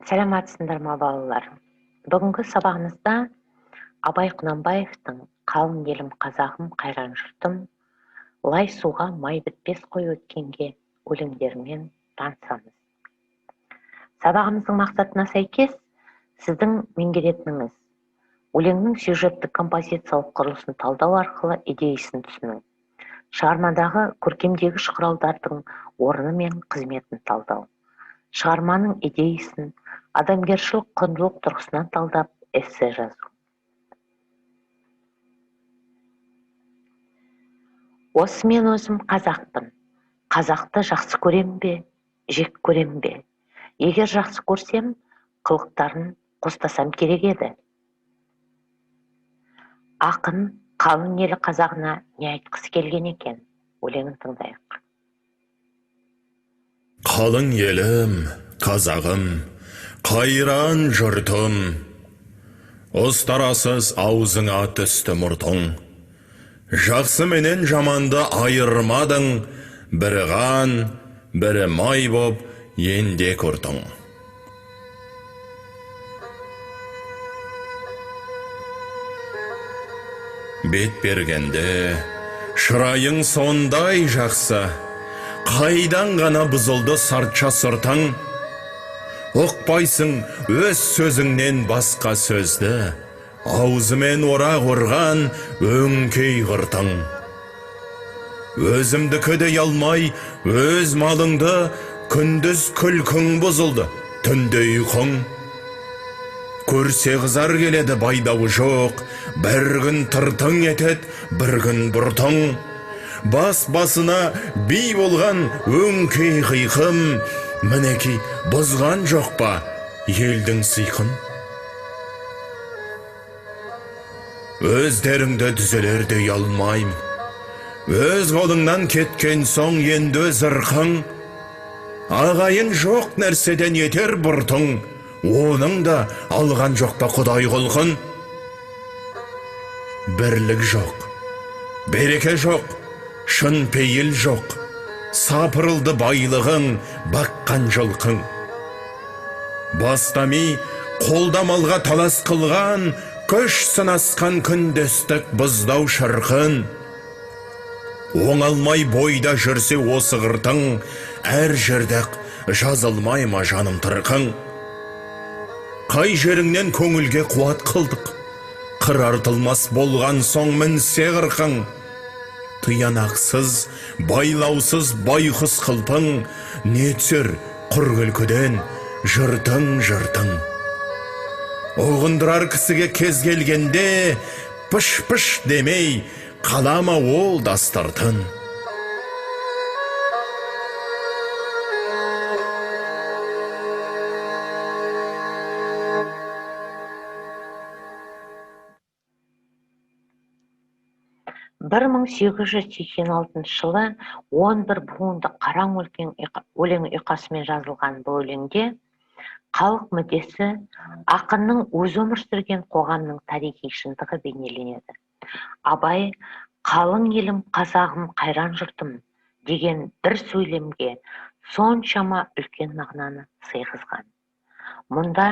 Сәлематсыздар ма балалар? Бүгінгі сабағымызда Абай Құнанбаевтың «Қалың елім қазағым, қайран жұртым, лай суға май бітпес қой өткенге» өлеңдерімен танысамыз. Сабағымыздың мақсатына сәйкес сіздің меңгеретініңіз өлеңнің сюжеттік композициялық құрылысын талдау арқылы идеясын түсіну, шығармадағы көркемдегіш құралдардың орны мен қызметін талдау, шығарманың идеясын адамгершілік құндылық тұрғысынан талдап эссе жазу. Осы мен өзім қазақпын. Қазақты жақсы көрем бе, жек көрем бе? Егер жақсы көрсем, қылықтарын қостасам керек еді. Ақын қалың елі қазағына не айтқысы келген екен? Өлеңін тыңдайық. Қалың елім, қазағым, қайран жұртым, ұстарасыз аузыңа түсті мұртың. Жақсы менен жаманды айырмадың, бірі қан, бірі май боп енде көрдің. Бет бергенде шырайың сондай жақсы, қайдан ғана бұзылды сартша сыртың? Ұқпайсың өз сөзіңнен басқа сөзді, аузымен орақ ұрған өңкей ғыртың. Өзімдікі дей алмай, өз малыңды күндіз күлкің бұзылды, түнде ұйқың. Көрсе қызар келеді байдауы жоқ, бір күн тыртың етет, бір күн бұртың. Бас-басына бей болған өңкей қиқым, мінеки бұзған жоқ па елдің сыйқын? Өздеріңді түзелердей алмайым, өз қолыңнан кеткен соң енді өз ырқың. Ағайын жоқ нәрседен етер бұртың, оның да алған жоқ па құдай құлқын? Бірлік жоқ, береке жоқ, шын пейіл жоқ, сапырылды байлығың, баққан жылқың. Бастами қолдамалға талас қылған, күш сынасқан күндестік бұздау шырқын. Оңалмай бойда жүрсе осы ғыртың, әр жердек жазылмай ма жаным тырқың? Қай жеріңнен көңілге қуат қылдық, қыр артылмас болған соң мінсе қырқың. Тиянақсыз, байлаусыз байқұс қылпың, не түсер құр күлкіден жыртың. Оғындырар кісіге кез келгенде, пыш-пыш демей, қалама ол дастыртын. Бір 1886 жылы 11 буынды қараң өлең ұйқасымен жазылған бұл өлеңде халық мүддесі, ақынның өзі өмір сүрген қоғамның тарихи шындығы бейнеленеді. Абай «Қалың елім қазағым, қайран жұртым» деген бір сөйлемге соншама үлкен мағынаны сыйғызған. Мұнда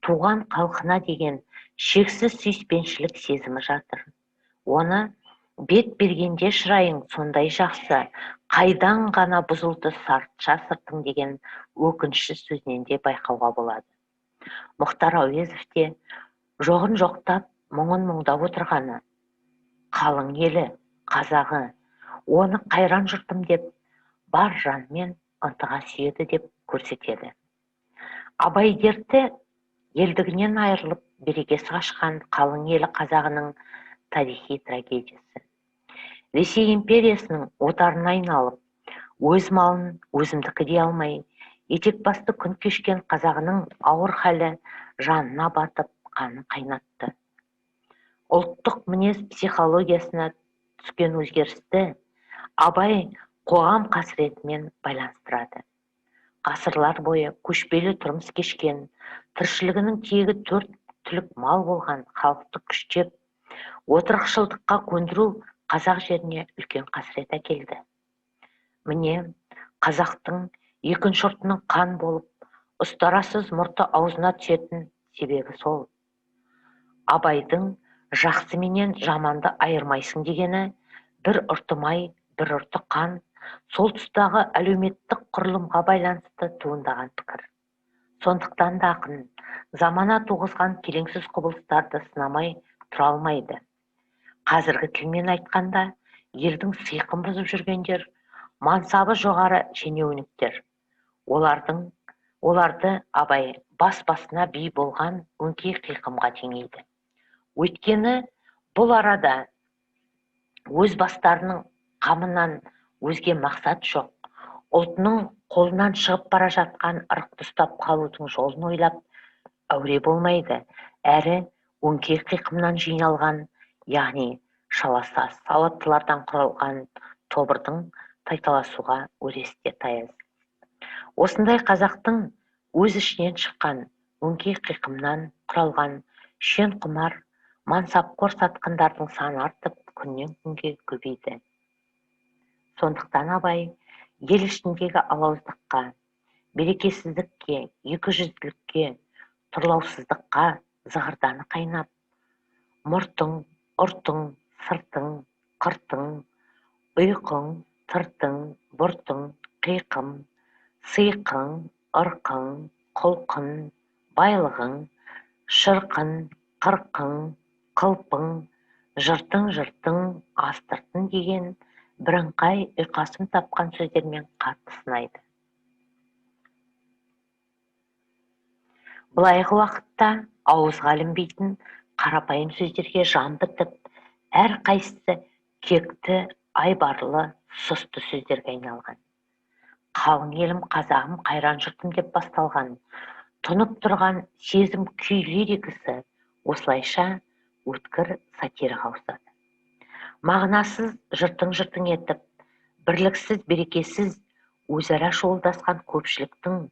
туған халқына деген шексіз сүйіспеншілік сезімі жатыр. Оны бет бергенде шырайың сондай жақсы, қайдан ғана бұзылды сартша сыртың деген өкініші сөзінен де байқауға болады. Мұхтар Әуезов те жоғын жоқтап, мұңын мұңдап отырғаны, қалың елі, қазағы, оны қайран жұртым деп, бар жанмен ынтыға сүйеді деп көрсетеді. Абай дерті елдігінен айырылып берекесі қашқан қалың елі қазағының тарихи трагедиясы. Ресей империясының отарына айналып, өз малын өзімдікі дей алмай, етек басты күн кешкен қазағының ауыр халі жанына батып, қанын қайнатты. Ұлттық мінез психологиясына түскен өзгерісті Абай қоғам қасіретімен байланыстырады. Ғасырлар бойы көшпелі тұрмыс кешкен, тіршілігінің тегі 4 түлік мал болған халықты күштеп, отырықшылдыққа көндіру қазақ жеріне үлкен қасірет әкелді. Міне, қазақтың екінші жұртының қан болып, ұстарасыз мұрты аузына түсетін себебі сол. Абайдың жақсы менен жаманды айырмайсың дегені бір ұрты май, бір ұрты қан, сол тұстағы әлеуметтік құрылымға байланысты туындаған пікір. Сондықтан да ақын замана туғызған келеңсіз құбылыстарды сынамай тұра алмайды. Қазіргі тілмен айтқанда, елдің сыйқын бұзып жүргендер, мансабы жоғары шенеуніктер. Оларды абай бас-басына би болған өңкей қиқымға теңейді. Өйткені бұл арада өз бастарының қамынан өзге мақсат жоқ. Ұлтының қолынан шығып бара жатқан ырықты ұстап қалудың жолын ойлап әуре болмайды, әрі өңкей қиқымнан жиналған, яғни шаласаз сауаттылардан құралған тобырдың тайталасуға өресте таяз. Осындай қазақтың өз ішінен шыққан өңкей қиқымнан құралған шен құмар, мансапқор сатқындардың саны артып күннен күнге көбейді. Сондықтан абай ел ішіндегі алауыздыққа, берекесіздікке, екіжүзділікке, тұрлаусыздыққа зығырданы қайнап, мұртың, ұртың, сыртың, қыртың, ұйқың, тыртың, бұртың, қиқым, сыйқың, ырқың, құлқың, байлығың, шырқың, қырқың, қылпың, жыртың, астыртың деген бірыңғай ұйқасын тапқан сөздермен қатты сынайды. Былайғы уақытта ауызға ілінбейтін қарапайым сөздерге жан бітіп, әр қайсысы кекті, айбарлы, сұсты сөздерге айналған. Қалың елім, қазағым, қайран жұртым деп басталған, тұнып тұрған сезім күй лирикасы осылайша өткір сатираға ауысады. Мағынасыз жыртың етіп, бірліксіз, берекесіз, өзара шуылдасқан көпшіліктің,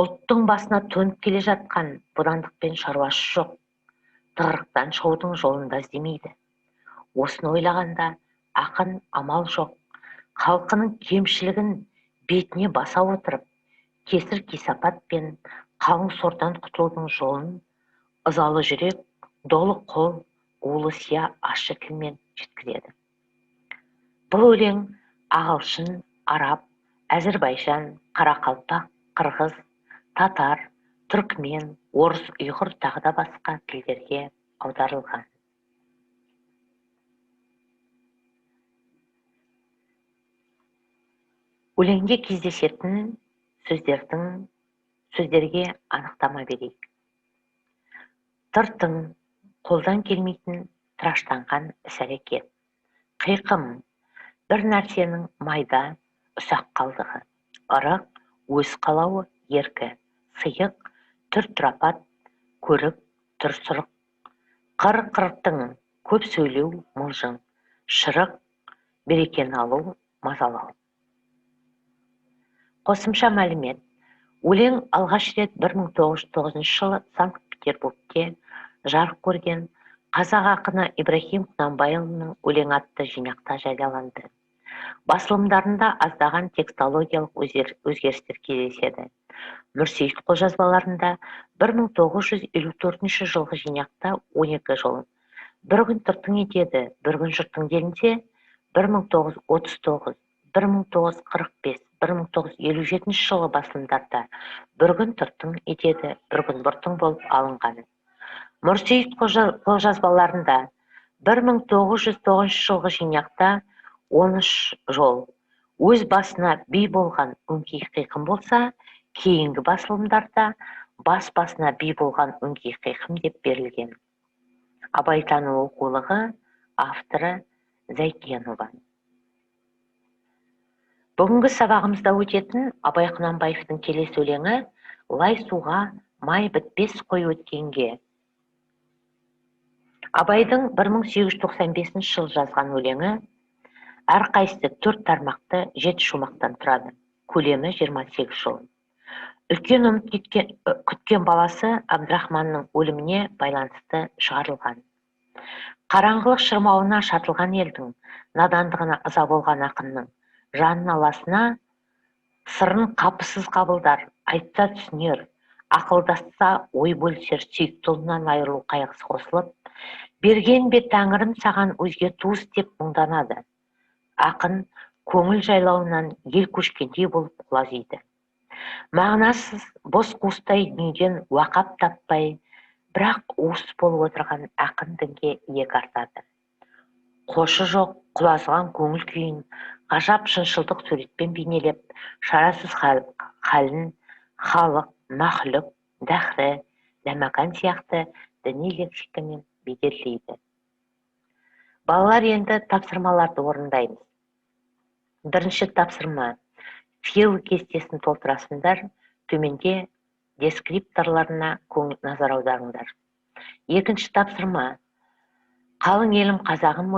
ұлттың басына төніп келе жатқан бодандықпен шаруасы жоқ, тығырықтан шығудың жолында іздемейді. Осыны ойлағанда ақын амал жоқ, халқының кемшілігін бетіне баса отырып, кесір-кесапатпен қалың сордан құтылудың жолын ызалы жүрек, долы қол, улы сия ащы тілмен жеткізеді. Бұл өлең ағылшын, араб, әзірбайжан, қарақалпақ, қырғыз, татар, түркмен, орыс, ұйғыр тағы да басқа тілдерге аударылған. Өлеңде кездесетін сөздерге анықтама берейік. Тыртың, қолдан келмейтін тыраштанған іс-әрекет. Қиқым, бір нәрсенің майда, ұсақ қалдығы. Ырық, өз қалауы, еркі. Сыйық, түр-тұрапат, көрік, түр-сұрық. Қыр-қыртың, көп сөйлеу, мылжың. Шырық, берекені алу, мазалау. Қосымша мәлімет. Өлең алғаш рет 1909 жылы Санкт-Петербургте жарық көрген қазақ ақыны Ибрахим Құнанбайұлының өлең атты жинақта жарияланды. Басылымдарында аздаған текстологиялық өзгерістер кездеседі. Мүрсейіт қолжазбаларында 1954 жылғы жинақта 12 жолын бір күн тыртың етеді, бір күн жұртың делінсе, 1939, 1945, 1957 жылғы басылымдарда бір күн тыртың етеді, бір күн бұртың болып алынған. Мүрсейіт қолжазбаларында 1909 жылғы жинақта 13 жол өз басына би болған өңкей қиқым болса, кейінгі басылымдарда басына би болған өңкей қиқым деп берілген. Абайтану оқулығы, авторы Зайкенова. Бүгінгі сабағымызда өтетін Абай Құнанбаевтың келесі өлеңі «Лай суға май бітпес қой өткенге». Абайдың 1895 жыл жазған өлеңі әрқайсысы 4 тармақты 7 шумақтан тұрады. Көлемі 28 жол. Үлкен үміт күткен баласы Абдрахманның өліміне байланысты шығарылған. Қараңғылық шырмауына шатылған елдің, надандығына ыза болған ақынның жанын аласына сырын қапысыз қабылдар, айтса түсінер, ақылдасса ой бөлісер сүйікті ұлынан айырылу қайғысы қосылып, берген бе тәңірім саған өзге туыс деп мұңданады. Ақын көңіл жайлауынан ел көшкендей болып құлазиды. Мағынасыз бос қуыстай дүниеден уақап таппай, бірақ уыс болып отырған ақын дінге иек артады. Қошы жоқ құлазыған көңіл күйін ғажап шыншылдық суретпен бейнелеп, шарасыз халін халық, махлұк, дәхрі, ләмәкан сияқты діни лексикамен бедерлейді. Балалар, енді тапсырмаларды орындаймыз. Бірінші тапсырма: фил кестесін толтырасыңдар, төменде дескрипторларына назар аударыңдар. Екінші тапсырма: қалың елім қазағым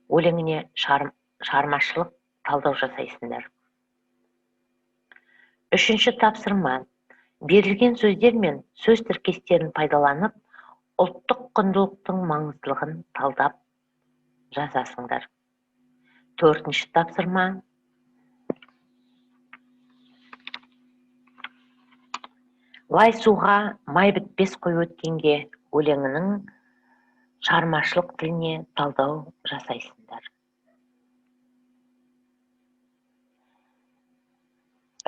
өлеңіне шығармашылық талдау жасайсыңдар. Үшінші тапсырма: берілген сөздер мен сөз тіркестерін пайдаланып, ұлттық құндылықтың маңыздылығын талдап жазасыңдар. Төртінші тапсырма: лай суға май бітпес қой өткенге өлеңінің шығармашылық тіліне талдау жасайсыңдар.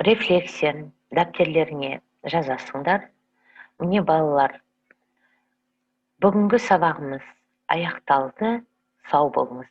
Рефлексиян дәптерлеріңе жазасыңдар. Міне балалар, бүгінгі сабағымыз аяқталды. Сау болыңыз.